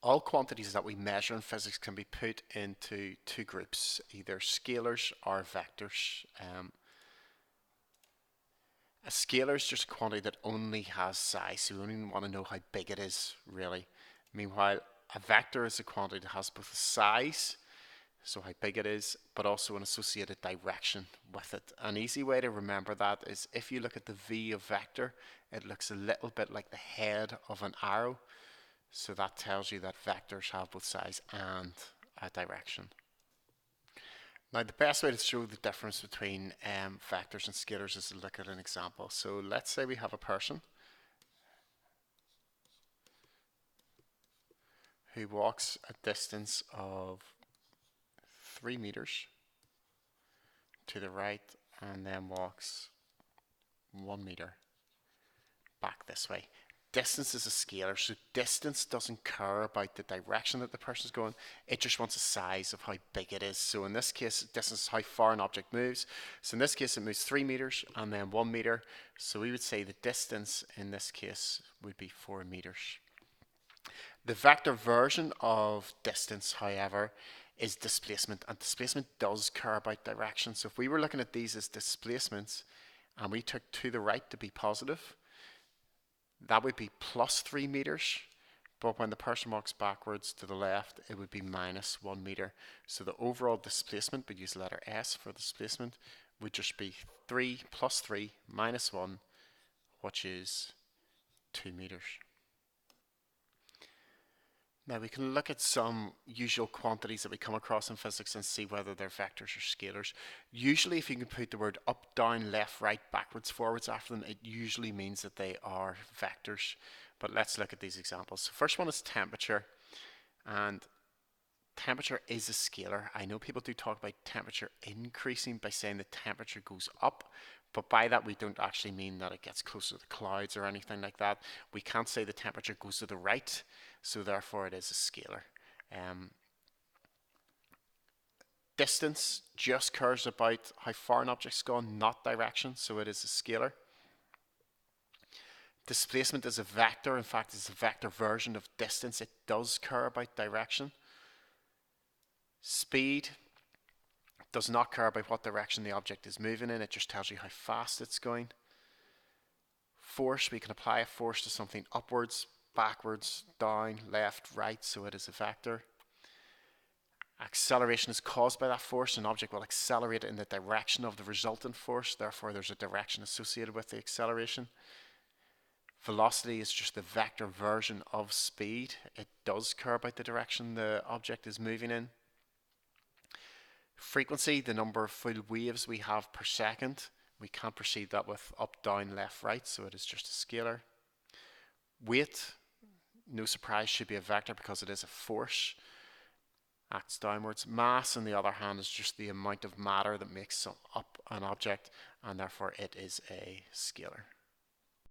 All quantities that we measure in physics can be put into two groups, either scalars or vectors. A scalar is just a quantity that only has size, so we only want to know how big it is, really. Meanwhile, a vector is a quantity that has both a size, so how big it is, but also an associated direction with it. An easy way to remember that is if you look at the v of vector, it looks a little bit like the head of an arrow. So that tells you that vectors have both size and a direction. Now the best way to show the difference between vectors and scalars is to look at an example. So let's say we have a person who walks a distance of 3 meters to the right and then walks 1 meter back this way. Distance is a scalar, so distance doesn't care about the direction that the person's going, it just wants a size of how big it is. So in this case, distance is how far an object moves. So in this case, it moves 3 meters and then 1 meter. So we would say the distance in this case would be 4 meters. The vector version of distance, however, is displacement, and displacement does care about direction. So if we were looking at these as displacements and we took to the right to be positive, that would be plus 3 meters, but when the person walks backwards to the left, it would be minus 1 meter. So the overall displacement, we use the letter S for displacement, would just be 3 plus 3 minus 1, which is 2 meters. Now we can look at some usual quantities that we come across in physics and see whether they're vectors or scalars. Usually if you can put the word up, down, left, right, backwards, forwards after them, it usually means that they are vectors. But let's look at these examples. So first one is temperature, and temperature is a scalar. I know people do talk about temperature increasing by saying the temperature goes up, but by that we don't actually mean that it gets closer to the clouds or anything like that. We can't say the temperature goes to the right, so therefore it is a scalar. Distance just cares about how far an object's gone, not direction, so it is a scalar. Displacement is a vector. In fact, it's a vector version of distance. It does care about direction. Speed does not care about what direction the object is moving in. It just tells you how fast it's going. Force, we can apply a force to something upwards, backwards, down, left, right, so it is a vector. Acceleration is caused by that force. An object will accelerate in the direction of the resultant force, therefore there's a direction associated with the acceleration. Velocity is just the vector version of speed. It does care about the direction the object is moving in. Frequency, the number of full waves we have per second. We can't perceive that with up, down, left, right, so it is just a scalar. Weight, no surprise, should be a vector because it is a force, acts downwards. Mass, on the other hand, is just the amount of matter that makes up an object, and therefore it is a scalar.